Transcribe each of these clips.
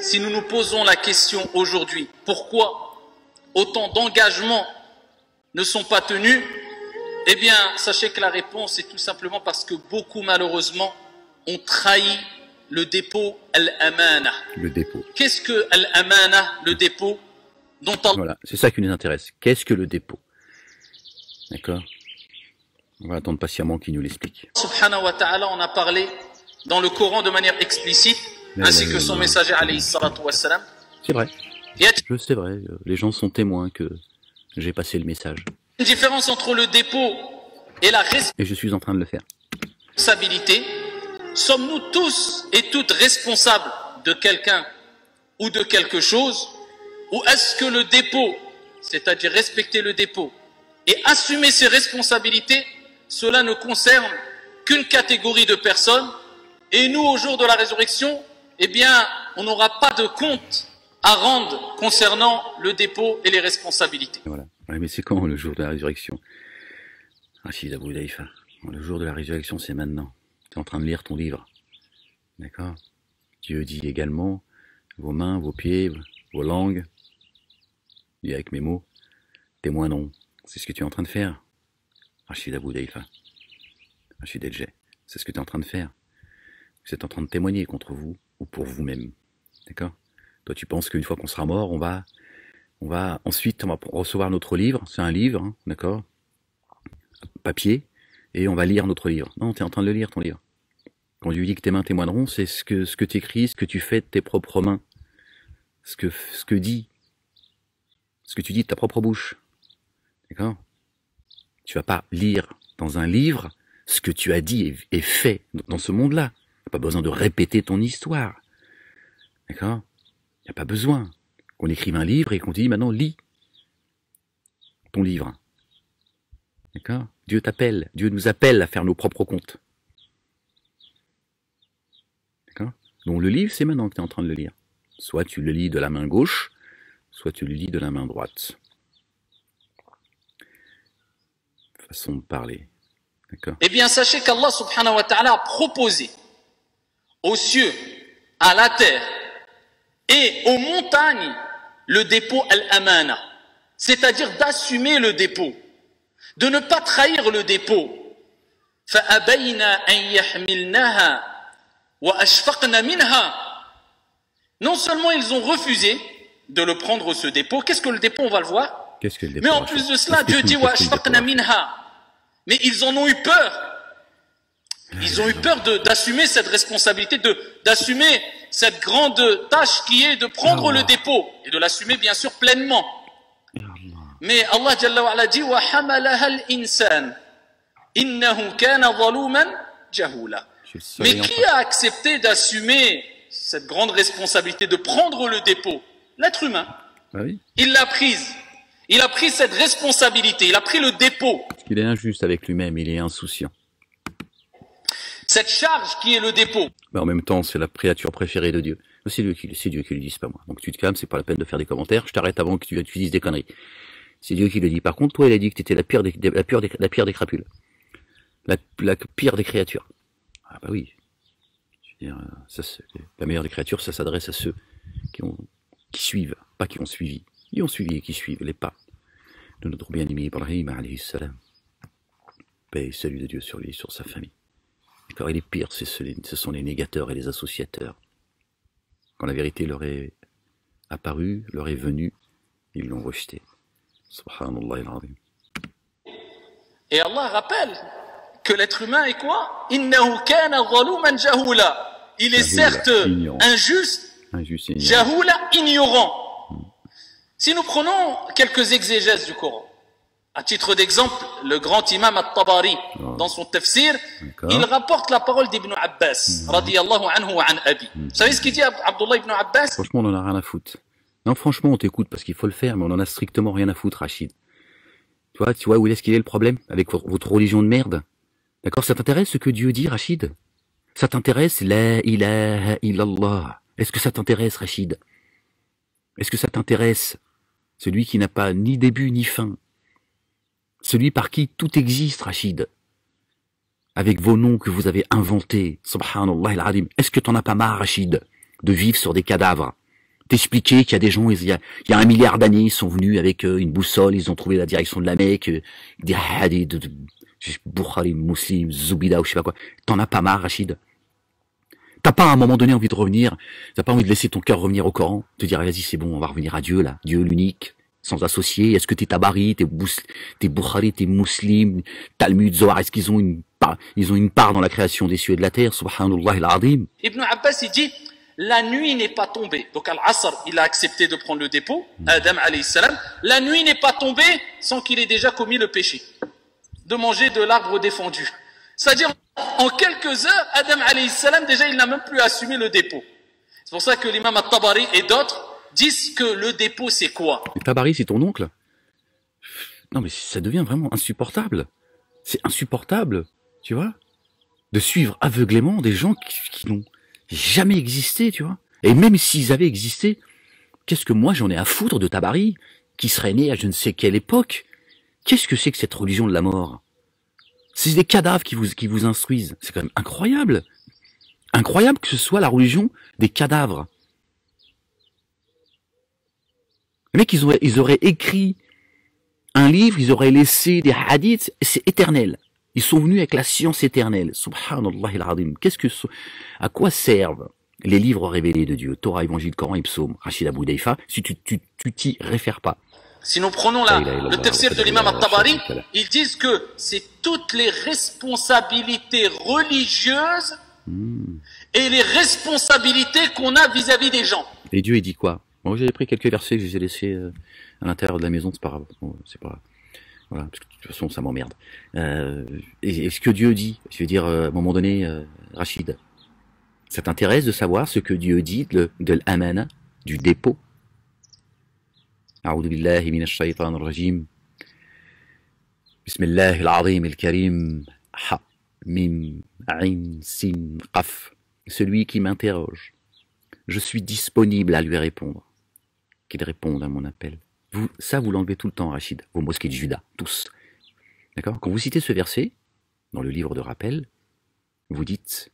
si nous nous posons la question aujourd'hui, pourquoi autant d'engagements ne sont pas tenus? Eh bien, sachez que la réponse est tout simplement parce que beaucoup, malheureusement, ont trahi le dépôt al-amana. Le dépôt. Qu'est-ce que al-amana, le dépôt dont Allah... Voilà, c'est ça qui nous intéresse. Qu'est-ce que le dépôt? D'accord? On va attendre patiemment qu'il nous l'explique. Subhanahu wa ta'ala en a parlé dans le Coran de manière explicite, ainsi que son messager alayhi salatu wassalam. C'est vrai. C'est vrai, les gens sont témoins que j'ai passé le message. Une différence entre le dépôt et la Et je suis en train de le faire. responsabilité. Sommes-nous tous et toutes responsables de quelqu'un ou de quelque chose? Ou est-ce que le dépôt, c'est-à-dire respecter le dépôt et assumer ses responsabilités, cela ne concerne qu'une catégorie de personnes, et nous, au jour de la résurrection, eh bien, on n'aura pas de compte à rendre concernant le dépôt et les responsabilités. Voilà. Ouais, mais c'est quand le jour de la résurrection? Rachid Abou Daïfa. Le jour de la résurrection, c'est maintenant. Tu es en train de lire ton livre. D'accord? Dieu dit également, vos mains, vos pieds, vos langues, et avec mes mots, témoigneront. C'est ce que tu es en train de faire. Rachid Abou Daïfa. Rachid Eljet. C'est ce que tu es en train de faire. Vous êtes en train de témoigner contre vous ou pour vous-même. D'accord? Toi, tu penses qu'une fois qu'on sera mort, on va ensuite recevoir notre livre. C'est un livre, hein, d'accord? Papier. Et on va lire notre livre. Non, tu es en train de le lire, ton livre. Quand Dieu dit que tes mains témoigneront, c'est ce que tu écris, ce que tu fais de tes propres mains. Ce que tu dis de ta propre bouche. D'accord? Tu vas pas lire dans un livre ce que tu as dit et fait dans ce monde-là. Tu n'as pas besoin de répéter ton histoire. D'accord? Il n'y a pas besoin qu'on écrive un livre et qu'on te dise maintenant lis ton livre. D'accord? Dieu t'appelle, Dieu nous appelle à faire nos propres comptes. D'accord? Donc le livre, c'est maintenant que tu es en train de le lire. Soit tu le lis de la main gauche, soit tu le lis de la main droite. Façon de parler. D'accord? Eh bien, sachez qu'Allah subhanahu wa ta'ala a proposé aux cieux, à la terre et aux montagnes le dépôt al-amana, c'est-à-dire d'assumer le dépôt, de ne pas trahir le dépôt. فَأَبَيْنَا أَنْ يَحْمِلْنَهَا وَأَشْفَقْنَ مِنْهَا. Non seulement ils ont refusé de le prendre, ce dépôt. Qu'est-ce que le dépôt? On va le voir. Qu'est-ce que le dépôt? Mais en plus de cela, Dieu dit وَأَشْفَقْنَ مِنْهَا. Mais ils en ont eu peur. Ils ont eu peur d'assumer cette responsabilité, d'assumer cette grande tâche qui est de prendre le dépôt et de l'assumer bien sûr pleinement. Mais Allah Jalla wa Ala dit وَحَمَلَهَا الْإِنسَانِ إِنَّهُ كَانَ ظَلُومًا جَهُولًا. Mais qui a accepté d'assumer cette grande responsabilité de prendre le dépôt? L'être humain. Ah oui. Il l'a prise. Il a pris cette responsabilité. Il a pris le dépôt. Parce qu'il est injuste avec lui-même, il est insouciant. Cette charge qui est le dépôt. Mais en même temps, c'est la créature préférée de Dieu. C'est Dieu qui le dit, c'est pas moi. Donc tu te calmes, c'est pas la peine de faire des commentaires. Je t'arrête avant que tu dises des conneries. C'est Dieu qui le dit. Par contre, toi, il a dit que tu étais la pire des crapules. La pire des créatures. Ah bah oui. Je veux dire, la meilleure des créatures, ça s'adresse à ceux qui suivent, pas qui ont suivi. Ils ont suivi et qui suivent les pas de notre bien-aimé Ibrahim alayhi salam. Paix et salut de Dieu sur lui, sur sa famille. D'accord, et les pires, ce sont les négateurs et les associateurs. Quand la vérité leur est apparue, leur est venue, ils l'ont rejetée. Subhanallah al-azim. Et Allah rappelle que l'être humain est quoi? Innahu kana zaluman jahula. Il est certes injuste, jahula, ignorant. Si nous prenons quelques exégèses du Coran, à titre d'exemple, le grand imam At-Tabari, dans son tafsir, il rapporte la parole d'Ibn Abbas, radiyallahu anhu wa an abi. Vous savez ce qu'il dit Abdullah ibn Abbas? Franchement, on en a rien à foutre. Non, franchement, on t'écoute parce qu'il faut le faire, mais on en a strictement rien à foutre, Rachid. Tu vois où est-ce qu'il est le problème avec votre religion de merde? D'accord, ça t'intéresse ce que Dieu dit, Rachid? Ça t'intéresse, la ilaha illallah? Est-ce que ça t'intéresse, Rachid? Est-ce que ça t'intéresse? Celui qui n'a pas ni début ni fin. Celui par qui tout existe, Rachid. Avec vos noms que vous avez inventés. Subhanallah al-azim. Est-ce que t'en as pas marre, Rachid, de vivre sur des cadavres? t'expliquer qu'il y a des gens, il y a 1 milliard d'années, ils sont venus avec une boussole, ils ont trouvé la direction de la Mecque, des hadiths, Bukhari, Muslim, Zoubida ou je sais pas quoi. T'en as pas marre, Rachid? T'as pas à un moment donné envie de revenir, t'as pas envie de laisser ton cœur revenir au Coran, te dire vas-y c'est bon, on va revenir à Dieu là, Dieu l'unique, sans associé. Est-ce que t'es Tabari, t'es Bukhari, t'es Muslim, Talmud, Zohar, est-ce qu'ils ont une part dans la création des cieux et de la terre, subhanallah al-azim. Ibn Abbas il dit la nuit n'est pas tombée. Donc Al-Asr, il a accepté de prendre le dépôt, Adam alayhi salam, la nuit n'est pas tombée sans qu'il ait déjà commis le péché de manger de l'arbre défendu. C'est-à-dire, en quelques heures, Adam alayhi salam, déjà, il n'a même plus assumé le dépôt. C'est pour ça que l'imam At-Tabari et d'autres disent que le dépôt, c'est quoi? Tabari, c'est ton oncle? Non, mais ça devient vraiment insupportable. C'est insupportable, tu vois, de suivre aveuglément des gens qui n'ont jamais existé, tu vois. Et même s'ils avaient existé, qu'est-ce que moi j'en ai à foutre de Tabari, qui serait né à je ne sais quelle époque? Qu'est-ce que c'est que cette religion de la mort? C'est des cadavres qui vous instruisent. C'est quand même incroyable. Incroyable que ce soit la religion des cadavres. Les mecs, ils auraient écrit un livre, ils auraient laissé des hadiths, c'est éternel. Ils sont venus avec la science éternelle. Subhanallah al-azim. À quoi servent les livres révélés de Dieu? Torah, Évangile, Coran et Psaume, Rachid Abou Daïfa, si tu t'y réfères pas. Si nous prenons le tafsir de l'imam At-Tabari, ils disent que c'est toutes les responsabilités religieuses et les responsabilités qu'on a vis-à-vis des gens. Et Dieu, il dit quoi? Moi, j'avais pris quelques versets que je les ai laissés à l'intérieur de la maison, c'est pas grave. Bon, c'est pas... Voilà, parce que de toute façon, ça m'emmerde. Et ce que Dieu dit, je veux dire, à un moment donné, Rachid, ça t'intéresse de savoir ce que Dieu dit de l'amana, du dépôt? أعوذ بالله من الشيطان الرجيم بسم الله العظيم الكريم ح ميم عين سين قف. Celui qui m'interroge, je suis disponible à lui répondre. Qu'il réponde à mon appel. Vous l'enlevez tout le temps, Rachid, vos mosquées de Juda, tous. D'accord? Quand vous citez ce verset, dans le livre de rappel, vous dites,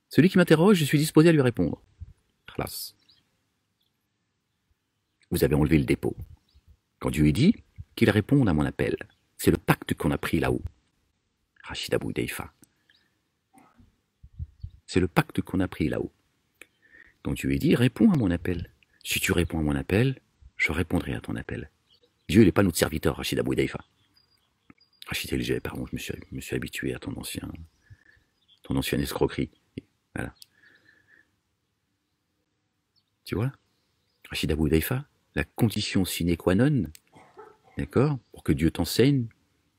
celui qui m'interroge, je suis disposé à lui répondre. Khlas. Vous avez enlevé le dépôt. Quand Dieu dit qu'il réponde à mon appel, c'est le pacte qu'on a pris là-haut. Rachid Abou Daïfa. C'est le pacte qu'on a pris là-haut. Donc Dieu dit, réponds à mon appel. Si tu réponds à mon appel, je répondrai à ton appel. Dieu n'est pas notre serviteur, Rachid Abou Daïfa. Rachid LG, pardon, je me suis habitué à ton ancienne escroquerie. Voilà. Tu vois, Rachid Abou Daïfa, la condition sine qua non, d'accord, pour que Dieu t'enseigne,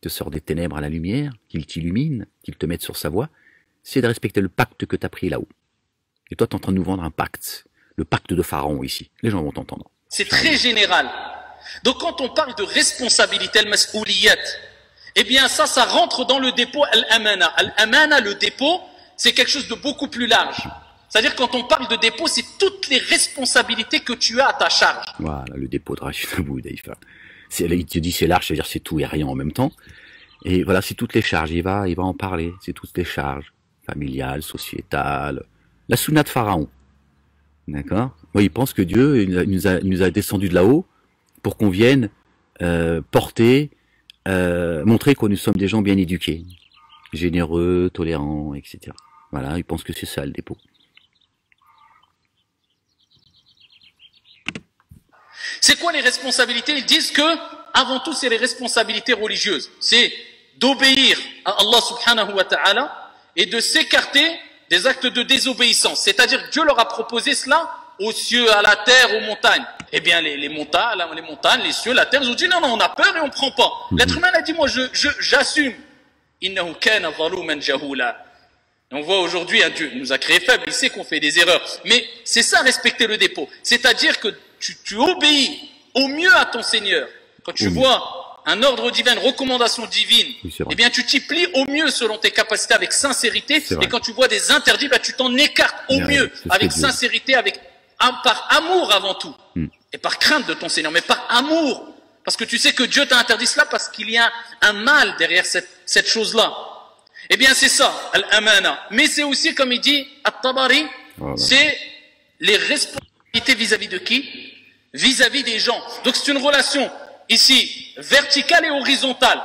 te sort des ténèbres à la lumière, qu'il t'illumine, qu'il te mette sur sa voie, c'est de respecter le pacte que tu as pris là-haut. Et toi, tu es en train de nous vendre un pacte, le pacte de Pharaon ici. Les gens vont t'entendre. C'est très général. Donc quand on parle de responsabilité, al-mas'ouliyat, eh bien ça rentre dans le dépôt al-amana. Al-amana, le dépôt, c'est quelque chose de beaucoup plus large. C'est-à-dire quand on parle de dépôt, c'est toutes les responsabilités que tu as à ta charge. Voilà, le dépôt de Rachid Abou Daïfa. Il te dit c'est large, c'est-à-dire c'est tout et rien en même temps. Et voilà, c'est toutes les charges, il va en parler, c'est toutes les charges, familiales, sociétales, la sunna de Pharaon. D'accord? Moi, il pense que Dieu nous a descendu de là-haut pour qu'on vienne montrer que nous sommes des gens bien éduqués, généreux, tolérants, etc. Voilà, il pense que c'est ça le dépôt. C'est quoi les responsabilités? Ils disent que, avant tout, c'est les responsabilités religieuses. C'est d'obéir à Allah subhanahu wa ta'ala et de s'écarter des actes de désobéissance. C'est-à-dire que Dieu leur a proposé cela aux cieux, à la terre, aux montagnes. Eh bien, les montagnes, les cieux, la terre, ils ont dit non, on a peur et on prend pas. L'être humain a dit, moi, j'assume. Innahu kana zaluman jahula. On voit aujourd'hui un Dieu, il nous a créé faibles, il sait qu'on fait des erreurs. Mais c'est ça, respecter le dépôt. C'est-à-dire que tu obéis au mieux à ton Seigneur. Quand tu vois un ordre divin, une recommandation divine, eh bien tu t'y plies au mieux selon tes capacités, avec sincérité. Et quand tu vois des interdits, bah, tu t'en écartes au mieux, avec sincérité, par amour avant tout. Et par crainte de ton Seigneur, mais par amour. Parce que tu sais que Dieu t'a interdit cela parce qu'il y a un mal derrière cette chose-là. Eh bien c'est ça, al-amana. Mais c'est aussi, comme il dit At-Tabari, c'est les responsabilités vis-à-vis de qui? Vis-à-vis des gens. Donc c'est une relation ici verticale et horizontale.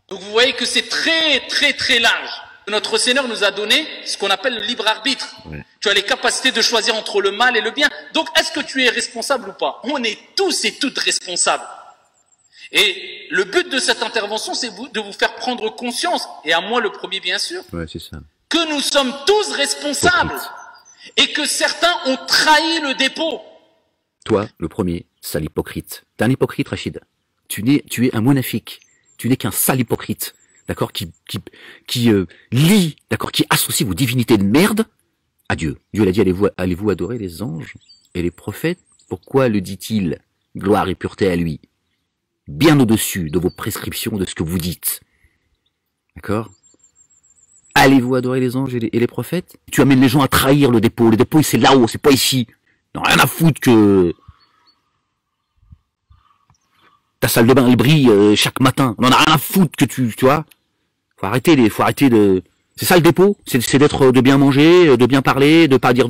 Donc vous voyez que c'est très très très large. Notre Seigneur nous a donné ce qu'on appelle le libre arbitre. Ouais. Tu as les capacités de choisir entre le mal et le bien. Donc est-ce que tu es responsable ou pas? On est tous et toutes responsables. Et le but de cette intervention, c'est de vous faire prendre conscience, et à moi le premier bien sûr, ouais, c'est ça, que nous sommes tous responsables et que certains ont trahi le dépôt. Toi, le premier, sale hypocrite. T'es un hypocrite, Rachid. Tu es un monafik. Tu n'es qu'un sale hypocrite, d'accord, qui lie, d'accord, qui associe vos divinités de merde à Dieu. Dieu l'a dit, allez-vous adorer les anges et les prophètes? Pourquoi le dit-il? Gloire et pureté à lui. Bien au-dessus de vos prescriptions, de ce que vous dites. D'accord? Allez-vous adorer les anges et les prophètes? Tu amènes les gens à trahir le dépôt. Le dépôt, c'est là-haut, c'est pas ici. Non, rien à foutre que ta salle de bain, elle brille chaque matin. On en a rien à foutre que tu vois. Faut arrêter de... C'est ça le dépôt? C'est d'être, de bien manger, de bien parler, pour pas dire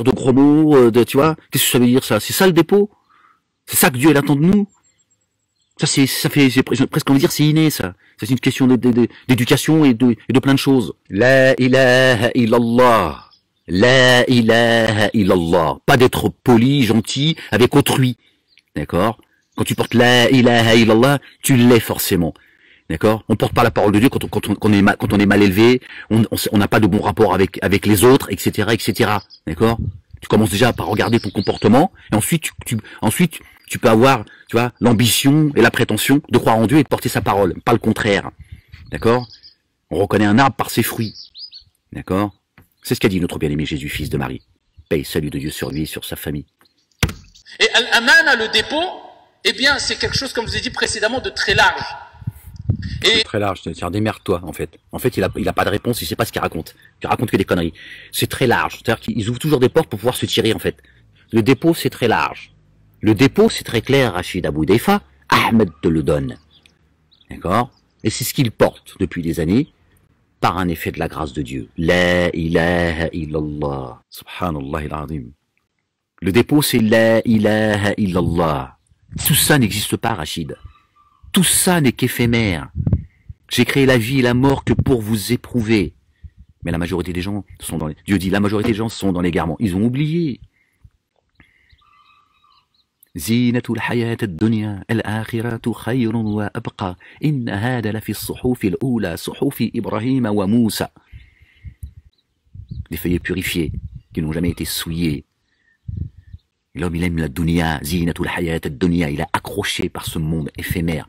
de gros mots, tu vois? Qu'est-ce que ça veut dire, ça? C'est ça le dépôt? C'est ça que Dieu, il attend de nous? Ça fait presque envie de dire, c'est inné, ça. C'est une question d'éducation et de plein de choses. La ilaha illallah. La ilaha illallah. Pas d'être poli, gentil avec autrui. D'accord? Quand tu portes la ilaha illallah, tu l'es forcément. D'accord? On porte pas la parole de Dieu quand on est mal élevé, on n'a pas de bon rapport avec les autres, etc., etc. D'accord? Tu commences déjà par regarder ton comportement, et ensuite tu peux avoir, tu vois, l'ambition et la prétention de croire en Dieu et de porter sa parole, pas le contraire. D'accord? On reconnaît un arbre par ses fruits. D'accord? C'est ce qu'a dit notre bien-aimé Jésus, fils de Marie. Paix et salut de Dieu sur lui et sur sa famille. Et Al-Aman, le dépôt, eh bien, c'est quelque chose, comme je vous ai dit précédemment, de très large. C'est très large, c'est-à-dire démerde-toi, en fait. En fait, il a pas de réponse, il sait pas ce qu'il raconte. Il raconte que des conneries. C'est très large, c'est-à-dire qu'ils ouvrent toujours des portes pour pouvoir se tirer, en fait. Le dépôt, c'est très large. Le dépôt, c'est très clair, Rachid Abou Deifa, Ahmed te le donne. D'accord? Et c'est ce qu'il porte depuis des années, par un effet de la grâce de Dieu. La ilaha illallah. Subhanallah il-azim. Le dépôt, c'est la ilaha illallah. Tout ça n'existe pas, Rachid. Tout ça n'est qu'éphémère. J'ai créé la vie et la mort que pour vous éprouver. Mais la majorité des gens sont dans les... Dieu dit, la majorité des gens sont dans l'égarement. Ils ont oublié. Zinatul hayat ad-dunya al-akhiratu khayrun wa abqa. Inna hada la fi as-suhuf al-ula, suhuf Ibrahim wa Moussa. Des feuillets purifiés qui n'ont jamais été souillés. L'homme, il aime la dunya, zinatul hayat ad-dunya, il est accroché par ce monde éphémère.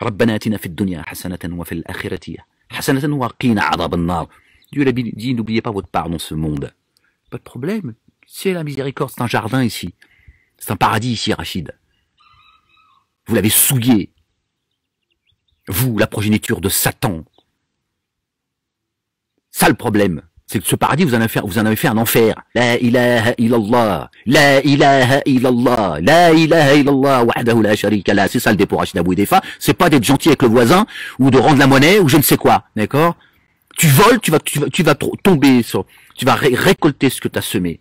ربنا آتنا في الدنيا حسنة وفي الآخرة حسنة وقنا عذاب النار. Dieu l'a dit, n'oubliez pas votre part dans ce monde. Pas de problème. C'est la miséricorde, c'est un jardin ici. C'est un paradis ici, Rachid. Vous l'avez souillé. Vous, la progéniture de Satan. Ça le problème. C'est que ce paradis, vous en avez fait un enfer. La ilaha illallah. La ilaha illallah. La ilaha illallah. Wahdahu la sharika lah. C'est ça le dépôt, Rachid Abou Deifa. C'est pas d'être gentil avec le voisin, ou de rendre la monnaie, ou je ne sais quoi. D'accord? Tu voles, tu vas tomber sur, tu vas récolter ce que tu as semé.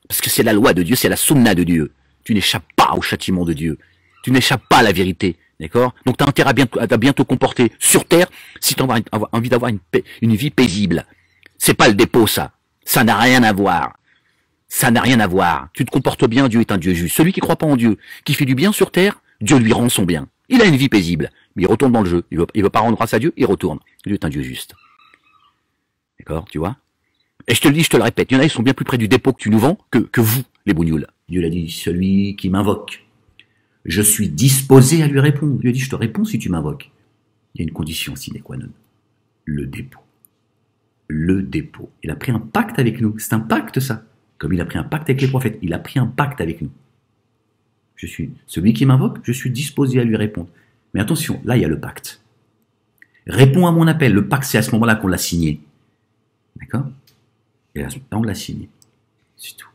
Parce que c'est la loi de Dieu, c'est la sunna de Dieu. Tu n'échappes pas au châtiment de Dieu. Tu n'échappes pas à la vérité. D'accord? Donc tu as intérêt à bien te comporter sur terre si tu as envie d'avoir une vie paisible. C'est pas le dépôt, ça. Ça n'a rien à voir. Ça n'a rien à voir. Tu te comportes bien, Dieu est un Dieu juste. Celui qui croit pas en Dieu, qui fait du bien sur terre, Dieu lui rend son bien. Il a une vie paisible, mais il retourne dans le jeu. Il veut pas rendre grâce à Dieu, il retourne. Dieu est un Dieu juste. D'accord, tu vois? Et je te le dis, je te le répète, il y en a, ils sont bien plus près du dépôt que tu nous vends que vous, les bougnoules. Dieu l'a dit, celui qui m'invoque, je suis disposé à lui répondre. Dieu a dit, je te réponds si tu m'invoques. Il y a une condition sine qua non. Le dépôt. Le dépôt. Il a pris un pacte avec nous. C'est un pacte, ça. Comme il a pris un pacte avec les prophètes. Il a pris un pacte avec nous. Je suis celui qui m'invoque, je suis disposé à lui répondre. Mais attention, là, il y a le pacte. Réponds à mon appel. Le pacte, c'est à ce moment-là qu'on l'a signé. D'accord? Et là, on l'a signé. C'est tout.